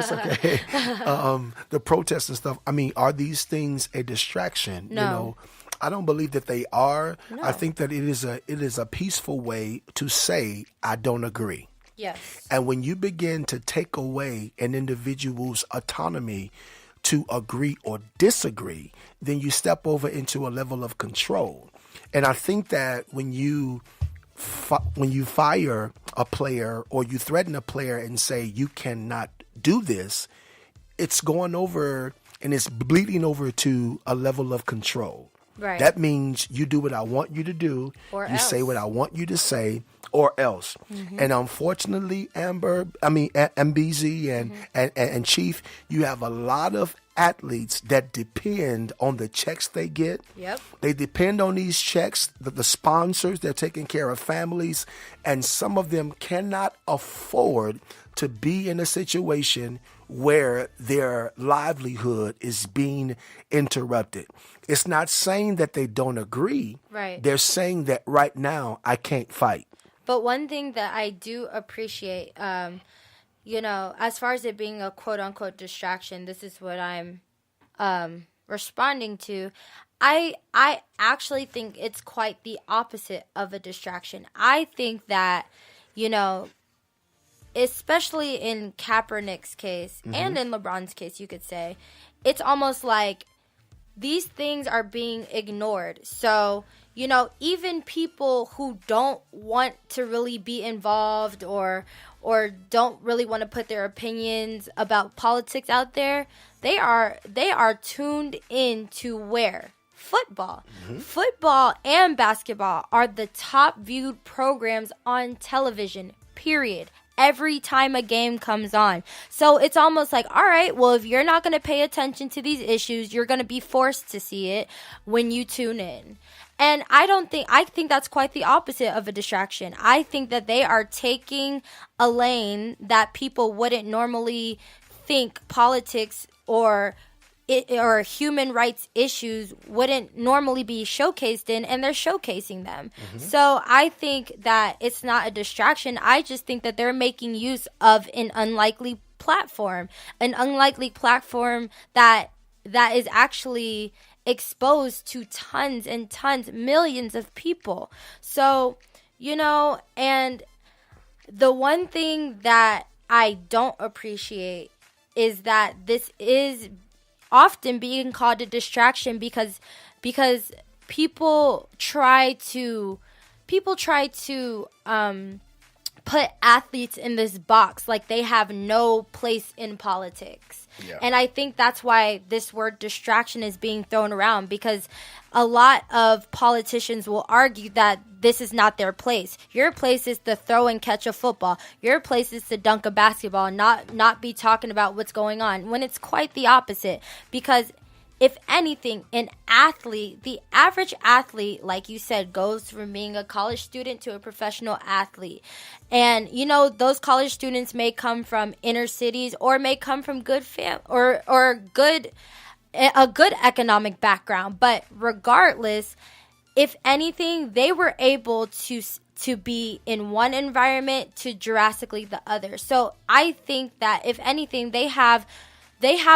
that's okay. The protests and stuff. I mean, are these things a distraction? No. You know, I don't believe that they are. No. I think that it is a peaceful way to say I don't agree. Yes. And when you begin to take away an individual's autonomy to agree or disagree, then you step over into a level of control. And I think that when you fire a player or you threaten a player and say you cannot do this, it's going over and it's bleeding over to a level of control. Right. That means you do what I want you to do, Or you else. say what I want you to say, or else. And unfortunately, MBZ and Chief, you have a lot of athletes that depend on the checks they get. Yep. They depend on these checks, the sponsors, they're taking care of families, and some of them cannot afford to be in a situation where their livelihood is being interrupted. It's not saying that they don't agree. Right. They're saying that right now I can't fight. But one thing that I do appreciate, as far as it being a quote-unquote distraction, this is what I'm responding to. I actually think it's quite the opposite of a distraction. I think that, especially in Kaepernick's case and in LeBron's case, you could say, it's almost like these things are being ignored. So, even people who don't want to really be involved or don't really want to put their opinions about politics out there, they are tuned in to where? Football. Football and basketball are the top viewed programs on television, period. Every time a game comes on. So it's almost like, all right, well, if you're not going to pay attention to these issues, you're going to be forced to see it when you tune in. And I think that's quite the opposite of a distraction. I think that they are taking a lane that people wouldn't normally think politics or human rights issues wouldn't normally be showcased in, and they're showcasing them. So I think that it's not a distraction. I just think that they're making use of an unlikely platform that is actually exposed to tons and tons, millions of people. So, and the one thing that I don't appreciate is that this is often being called a distraction because people try to put athletes in this box like they have no place in politics. Yeah. And I think that's why this word distraction is being thrown around, because a lot of politicians will argue that this is not their place. Your place is to throw and catch a football. Your place is to dunk a basketball, not be talking about what's going on, when it's quite the opposite. Because if anything, the average athlete, like you said, goes from being a college student to a professional athlete. And, those college students may come from inner cities or may come from good a good economic background. But regardless, if anything, they were able to be in one environment to drastically the other. So I think that if anything, they have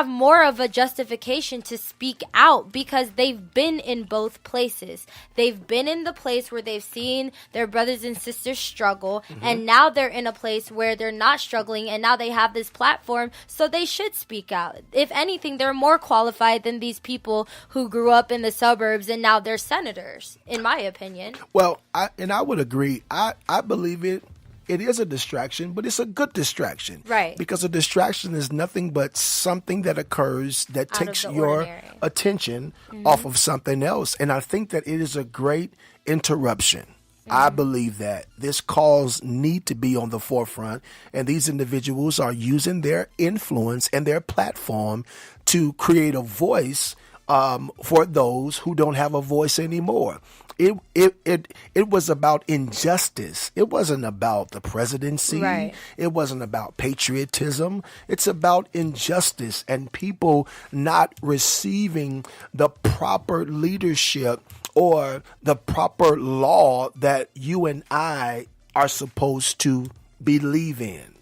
more of a justification to speak out because they've been in both places. They've been in the place where they've seen their brothers and sisters struggle, and now they're in a place where they're not struggling, and now they have this platform, so they should speak out. If anything, they're more qualified than these people who grew up in the suburbs and now they're senators, in my opinion. Well, I would agree. I believe it. It is a distraction, but it's a good distraction. Right. Because a distraction is nothing but something that occurs that takes your attention off of something else. And I think that it is a great interruption. I believe that this cause need to be on the forefront, and these individuals are using their influence and their platform to create a voice for those who don't have a voice anymore. It was about injustice. It wasn't about the presidency. Right. It wasn't about patriotism. It's about injustice and people not receiving the proper leadership or the proper law that you and I are supposed to believe in,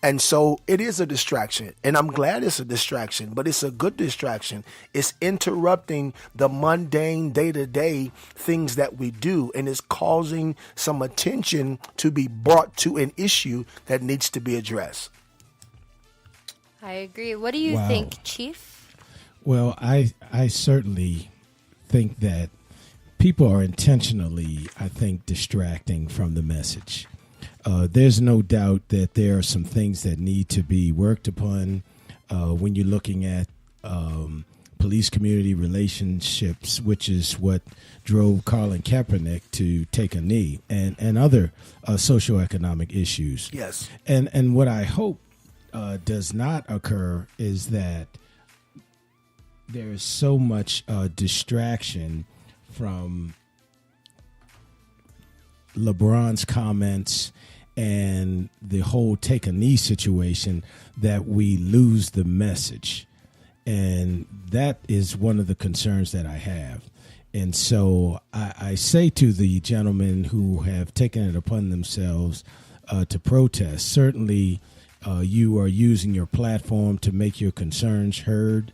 and so it is a distraction, and I'm glad it's a distraction, but it's a good distraction. It's interrupting the mundane day-to-day things that we do, and it's causing some attention to be brought to an issue that needs to be addressed. I agree. What do you think, Chief? Well, I certainly think that people are intentionally, I think, distracting from the message. There's no doubt that there are some things that need to be worked upon when you're looking at police-community relationships, which is what drove Colin Kaepernick to take a knee, and other socioeconomic issues. Yes. And what I hope does not occur is that there is so much distraction from LeBron's comments and the whole take a knee situation that we lose the message. And that is one of the concerns that I have. And so I say to the gentlemen who have taken it upon themselves to protest, certainly you are using your platform to make your concerns heard.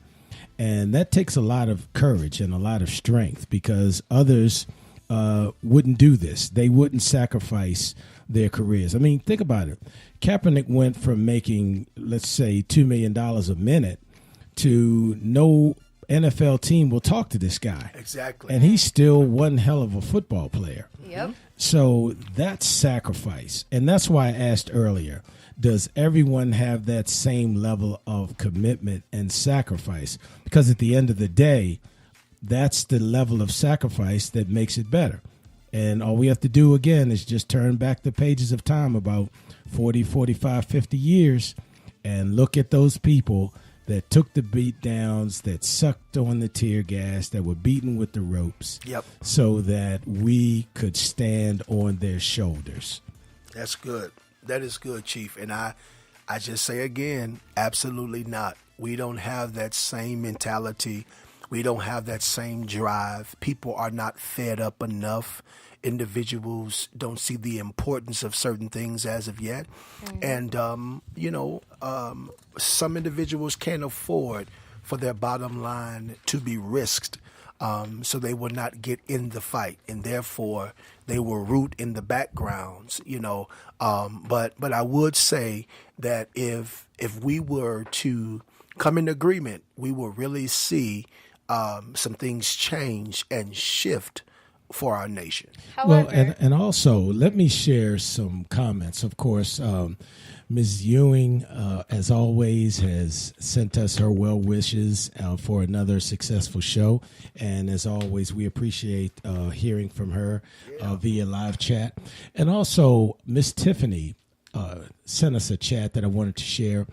And that takes a lot of courage and a lot of strength, because others wouldn't do this. They wouldn't sacrifice their careers. I mean, think about it. Kaepernick went from making, let's say, $2 million a minute to no NFL team will talk to this guy. Exactly. And he's still one hell of a football player. Yep. So that's sacrifice. And that's why I asked earlier, does everyone have that same level of commitment and sacrifice? Because at the end of the day, that's the level of sacrifice that makes it better. And all we have to do, again, is just turn back the pages of time about 40, 45, 50 years and look at those people that took the beat downs, that sucked on the tear gas, that were beaten with the ropes, so that we could stand on their shoulders. That's good. That is good, Chief. And I just say again, absolutely not. We don't have that same mentality. We don't have that same drive. People are not fed up enough. Individuals don't see the importance of certain things as of yet. And, some individuals can't afford for their bottom line to be risked. So they will not get in the fight, and therefore they will root in the backgrounds, But I would say that if we were to come in agreement, we will really see some things change and shift for our nation. However, well, and also let me share some comments. Of course, Ms. Ewing, as always, has sent us her well wishes for another successful show. And as always, we appreciate hearing from her via live chat. And also, Miss Tiffany sent us a chat that I wanted to share.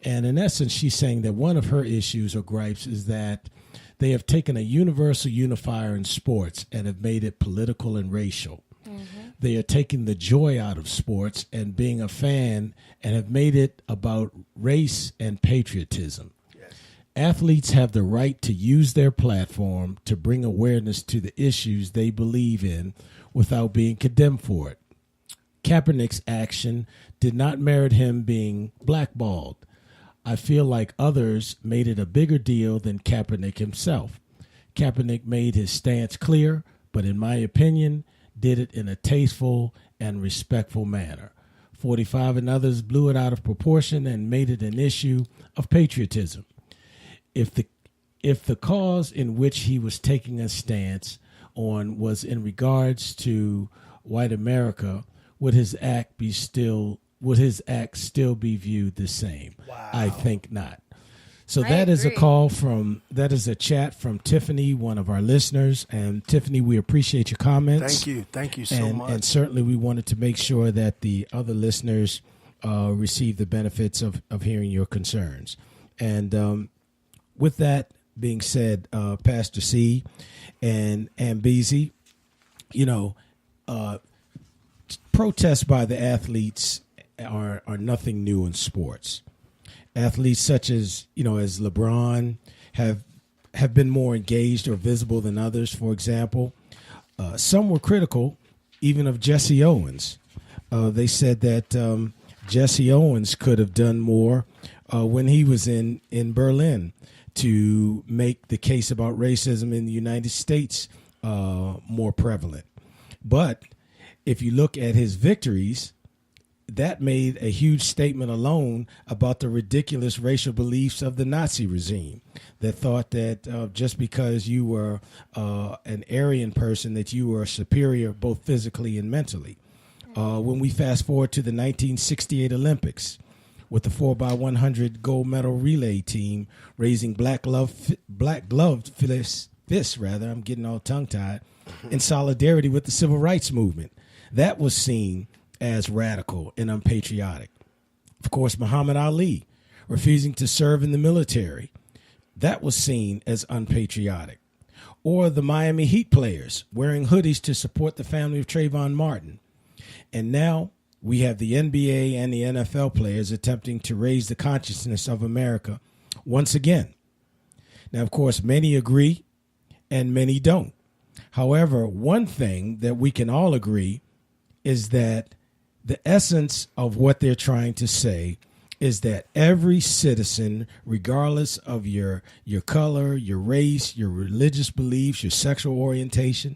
And in essence, she's saying that one of her issues or gripes is that they have taken a universal unifier in sports and have made it political and racial. They are taking the joy out of sports and being a fan and have made it about race and patriotism. Yes. Athletes have the right to use their platform to bring awareness to the issues they believe in without being condemned for it. Kaepernick's action did not merit him being blackballed. I feel like others made it a bigger deal than Kaepernick himself. Kaepernick made his stance clear, but in my opinion, did it in a tasteful and respectful manner. 45 and others blew it out of proportion and made it an issue of patriotism. If the cause in which he was taking a stance on was in regards to white America, would his act still be viewed the same? Wow. I think not. So that is a chat from Tiffany, one of our listeners. And Tiffany, we appreciate your comments. Thank you so much. And certainly we wanted to make sure that the other listeners receive the benefits of hearing your concerns. And with that being said, Pastor C and Beezy, protests by the athletes are nothing new in sports. Athletes such as LeBron have been more engaged or visible than others. For example, some were critical even of Jesse Owens. they said that Jesse Owens could have done more when he was in Berlin to make the case about racism in the United States more prevalent. But if you look at his victories, that made a huge statement alone about the ridiculous racial beliefs of the Nazi regime that thought that just because you were an Aryan person that you were superior both physically and mentally. When we fast forward to the 1968 Olympics with the 4x100 gold medal relay team raising black gloved fists, I'm getting all tongue-tied, in solidarity with the civil rights movement. That was seen as radical and unpatriotic. Of course, Muhammad Ali refusing to serve in the military. That was seen as unpatriotic. Or the Miami Heat players wearing hoodies to support the family of Trayvon Martin. And now we have the NBA and the NFL players attempting to raise the consciousness of America once again. Now, of course, many agree and many don't. However, one thing that we can all agree is that the essence of what they're trying to say is that every citizen, regardless of your color, your race, your religious beliefs, your sexual orientation,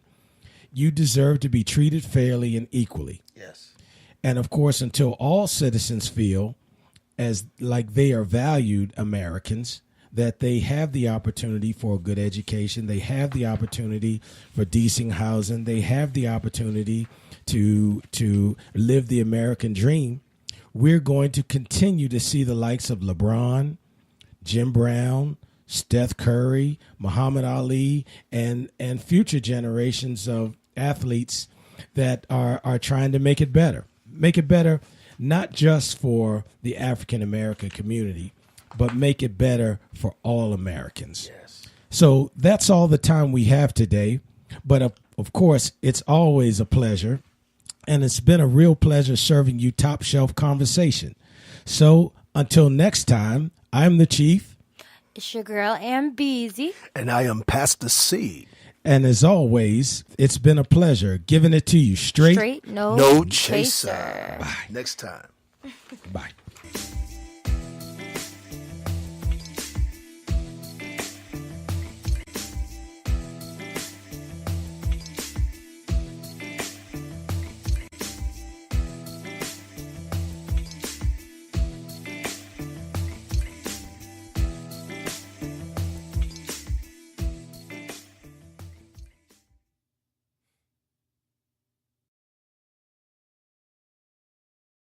you deserve to be treated fairly and equally. Yes. And of course, until all citizens feel as like they are valued Americans, that they have the opportunity for a good education, they have the opportunity for decent housing, they have the opportunity to live the American dream, we're going to continue to see the likes of LeBron, Jim Brown, Steph Curry, Muhammad Ali, and future generations of athletes that are trying to make it better. Make it better not just for the African American community, but make it better for all Americans. Yes. So that's all the time we have today. But of course, it's always a pleasure. And it's been a real pleasure serving you top shelf conversation. So until next time, I'm the Chief. It's your girl, Ambeezy. And I am Pastor C. And as always, it's been a pleasure giving it to you straight No chaser. Bye. Next time. Bye.